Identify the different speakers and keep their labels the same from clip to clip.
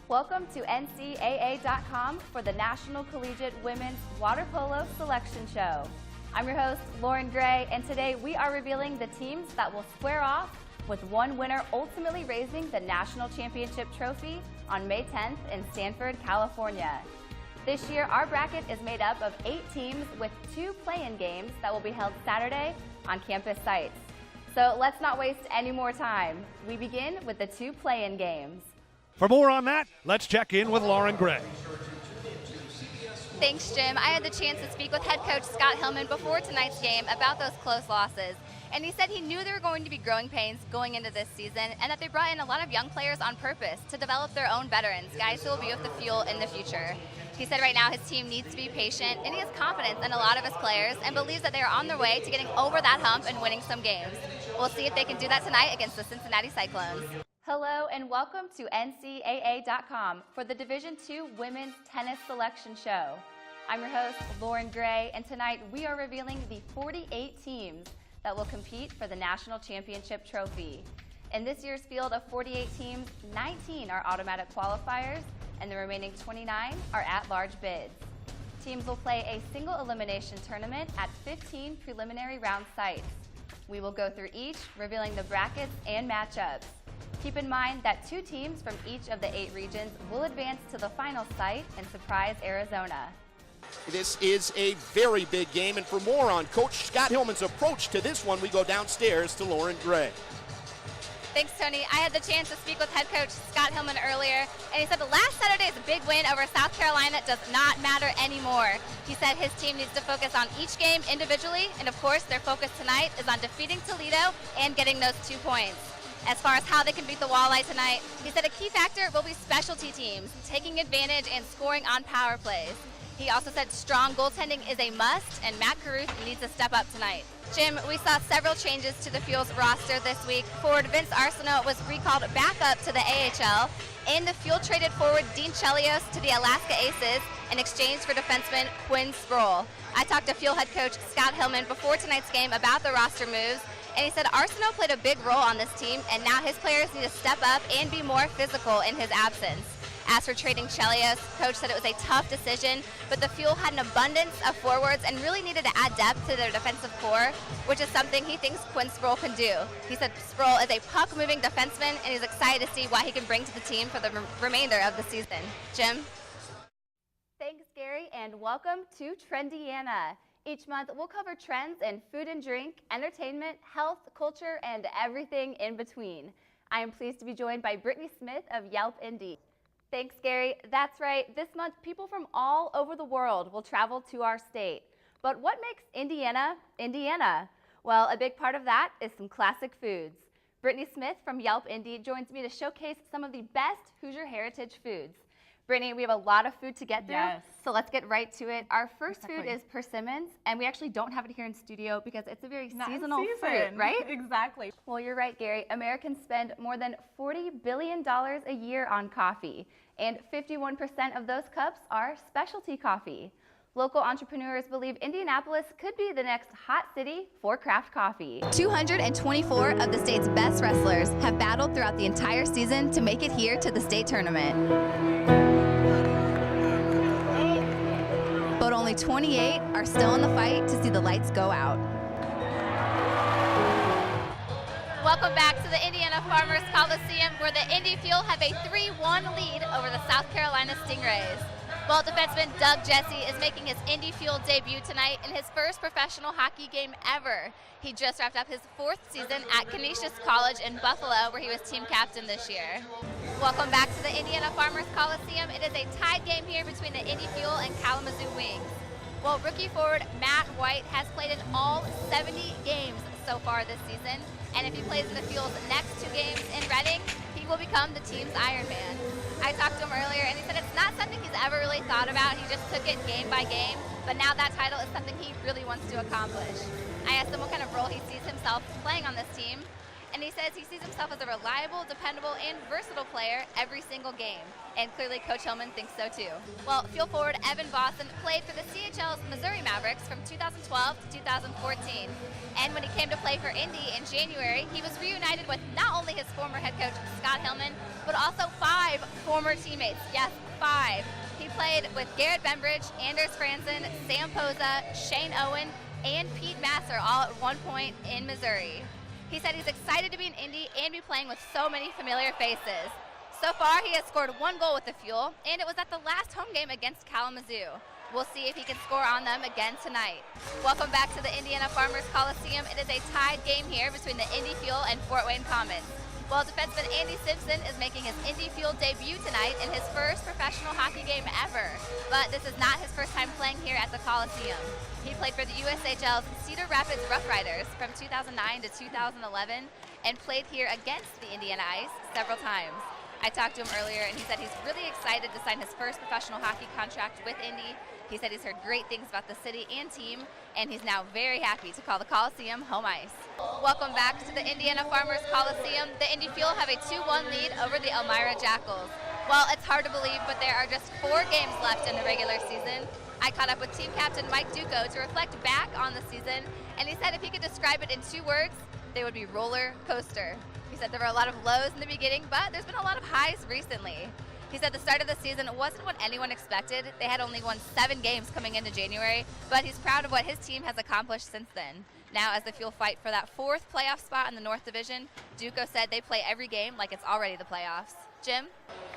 Speaker 1: Welcome to NCAA.com for the National Collegiate Women's Water Polo Selection Show. I'm your host, Lauryn Gray, and today we are revealing the teams that will square off with one winner ultimately raising the National Championship Trophy on May 10th in Stanford, California. This year, our bracket is made up of 8 teams with 2 play-in games that will be held Saturday on campus sites. So let's not waste any more time. We begin with the 2 play-in games.
Speaker 2: For more on that, let's check in with Lauryn Gray.
Speaker 1: Thanks, Jim. I had the chance to speak with head coach Scott Hillman before tonight's game about those close losses. And he said he knew there were going to be growing pains going into this season and that they brought in a lot of young players on purpose to develop their own veterans, guys who will be with the fuel in the future. He said right now his team needs to be patient, and he has confidence in a lot of his players and believes that they are on their way to getting over that hump and winning some games. We'll see if they can do that tonight against the Cincinnati Cyclones. Hello and welcome to NCAA.com for the Division II Women's Tennis Selection Show. I'm your host, Lauryn Gray, and tonight we are revealing the 48 teams that will compete for the National Championship Trophy. In this year's field of 48 teams, 19 are automatic qualifiers, and the remaining 29 are at-large bids. Teams will play a single elimination tournament at 15 preliminary round sites. We will go through each, revealing the brackets and matchups. Keep in mind that 2 teams from each of the 8 regions will advance to the final site in Surprise, Arizona.
Speaker 3: This is a very big game, and for more on Coach Scott Hillman's approach to this one, we go downstairs to Lauryn Gray.
Speaker 1: Thanks, Tony. I had the chance to speak with head coach Scott Hillman earlier, and he said the last Saturday's big win over South Carolina does not matter anymore. He said his team needs to focus on each game individually, and of course their focus tonight is on defeating Toledo and getting those 2 points. As far as how they can beat the Walleye tonight, he said a key factor will be specialty teams, taking advantage and scoring on power plays. He also said strong goaltending is a must, and Matt Caruth needs to step up tonight. Jim, we saw several changes to the Fuel's roster this week. Forward Vince Arsenault was recalled back up to the AHL, and the Fuel traded forward Dean Chelios to the Alaska Aces in exchange for defenseman Quinn Sproul. I talked to Fuel head coach Scott Hillman before tonight's game about the roster moves, and he said Arsenault played a big role on this team, and now his players need to step up and be more physical in his absence. As for trading Chelios, coach said it was a tough decision, but the Fuel had an abundance of forwards and really needed to add depth to their defensive core, which is something he thinks Quinn Sproul can do. He said Sproul is a puck-moving defenseman, and he's excited to see what he can bring to the team for the remainder of the season. Jim? Thanks, Gary, and welcome to Trendiana. Each month, we'll cover trends in food and drink, entertainment, health, culture, and everything in between. I am pleased to be joined by Brittany Smith of Yelp Indy. Thanks, Gary. That's right. This month, people from all over the world will travel to our state. But what makes Indiana, Indiana? Well, a big part of that is some classic foods. Brittany Smith from Yelp Indy joins me to showcase some of the best Hoosier heritage foods. Brittany, we have a lot of food to get through, so let's get right to it. Our first food is persimmons, and we actually don't have it here in studio because it's a very seasonal fruit, right?
Speaker 4: Exactly.
Speaker 1: Well, you're right, Gary. Americans spend more than $40 billion a year on coffee, and 51% of those cups are specialty coffee. Local entrepreneurs believe Indianapolis could be the next hot city for craft coffee. 224 of the state's best wrestlers have battled throughout the entire season to make it here to the state tournament. But only 28 are still in the fight to see the lights go out. Welcome back to the Indiana Farmers Coliseum, where the Indy Fuel have a 3-1 lead over the South Carolina Stingrays. Well, defenseman Doug Jesse is making his Indy Fuel debut tonight in his first professional hockey game ever. He just wrapped up his 4th season at Canisius College in Buffalo, where he was team captain this year. Welcome back to the Indiana Farmers Coliseum. It is a tied game here between the Indy Fuel and Kalamazoo Wings. Well, rookie forward Matt White has played in all 70 games so far this season, and if he plays in the Fuel's next 2 games in Reading, he will become the team's Iron Man. I talked to him earlier, and he said it's not something he's ever really thought about. He just took it game by game, but now that title is something he really wants to accomplish. I asked him what kind of role he sees himself playing on this team, and he says he sees himself as a reliable, dependable, and versatile player every single game. And clearly Coach Hillman thinks so too. Well, fuel forward Evan Boston played for the CHL's Missouri Mavericks from 2012 to 2014. And when he came to play for Indy in January, he was reunited with not only his former head coach Scott Hillman, but also 5 former teammates. Yes, 5. He played with Garrett Bembridge, Anders Franson, Sam Poza, Shane Owen, and Pete Masser all at one point in Missouri. He said he's excited to be in Indy and be playing with so many familiar faces. So far, he has scored 1 goal with the Fuel, and it was at the last home game against Kalamazoo. We'll see if he can score on them again tonight. Welcome back to the Indiana Farmers Coliseum. It is a tied game here between the Indy Fuel and Fort Wayne Comets. Well, defenseman Andy Simpson is making his Indy Fuel debut tonight in his first professional hockey game ever. But this is not his first time playing here at the Coliseum. He played for the USHL's Cedar Rapids Rough Riders from 2009 to 2011 and played here against the Indiana Ice several times. I talked to him earlier, and he said he's really excited to sign his first professional hockey contract with Indy. He said he's heard great things about the city and team, and he's now very happy to call the Coliseum home ice. Welcome back to the Indiana Farmers Coliseum. The Indy Fuel have a 2-1 lead over the Elmira Jackals. Well, it's hard to believe, but there are just 4 games left in the regular season. I caught up with team captain Mike Duco to reflect back on the season, and he said if he could describe it in 2 words, they would be roller coaster. He said there were a lot of lows in the beginning, but there's been a lot of highs recently. He said the start of the season wasn't what anyone expected. They had only won 7 games coming into January, but he's proud of what his team has accomplished since then. Now, as the Fuel fight for that 4th playoff spot in the North Division, Duco said they play every game like it's already the playoffs. Jim?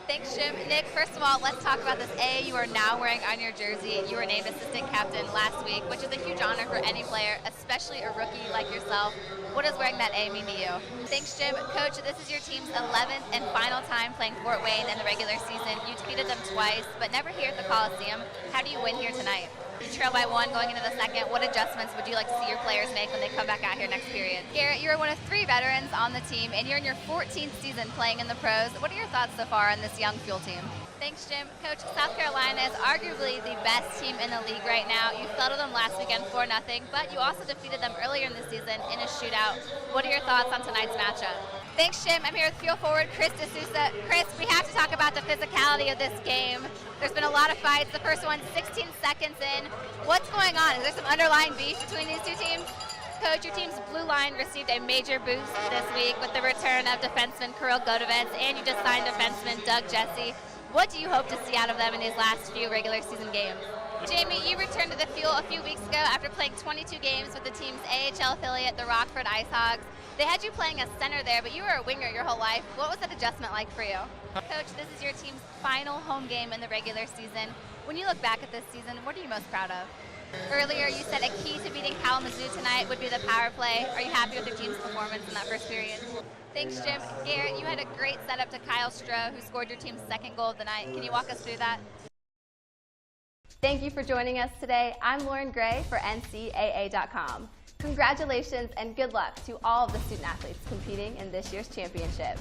Speaker 1: Thanks, Jim. Nick, first of all, let's talk about this A you are now wearing on your jersey. You were named assistant captain last week, which is a huge honor for any player, especially a rookie like yourself. What does wearing that A mean to you? Thanks, Jim. Coach, this is your team's 11th and final time playing Fort Wayne in the regular season. You defeated them twice, but never here at the Coliseum. How do you win here tonight? You trail by 1 going into the second. What adjustments would you like to see your players make when they come back out here next period? Garrett, you're one of 3 veterans on the team, and you're in your 14th season playing in the pros. What are your thoughts so far on this young Fuel team? Thanks, Jim. Coach, South Carolina is arguably the best team in the league right now. You fell to them last weekend 4-0, but you also defeated them earlier in the season in a shootout. What are your thoughts on tonight's matchup? Thanks, Jim. I'm here with Fuel forward Chris D'Souza. Chris, we have to talk about the physicality of this game. There's been a lot of fights. The first one 16 seconds in. What's going on? Is there some underlying beef between these 2 teams? Coach, your team's blue line received a major boost this week with the return of defenseman Kirill Godovets, and you just signed defenseman Doug Jesse. What do you hope to see out of them in these last few regular season games? Jamie, you returned to the Fuel a few weeks ago after playing 22 games with the team's AHL affiliate, the Rockford Ice Hogs. They had you playing as center there, but you were a winger your whole life. What was that adjustment like for you? Coach, this is your team's final home game in the regular season. When you look back at this season, what are you most proud of? Earlier, you said a key to beating Kalamazoo tonight would be the power play. Are you happy with your team's performance in that first period? Thanks, Jim. Garrett, you had a great setup to Kyle Stroh, who scored your team's 2nd goal of the night. Can you walk us through that? Thank you for joining us today. I'm Lauryn Gray for NCAA.com. Congratulations and good luck to all of the student athletes competing in this year's championship.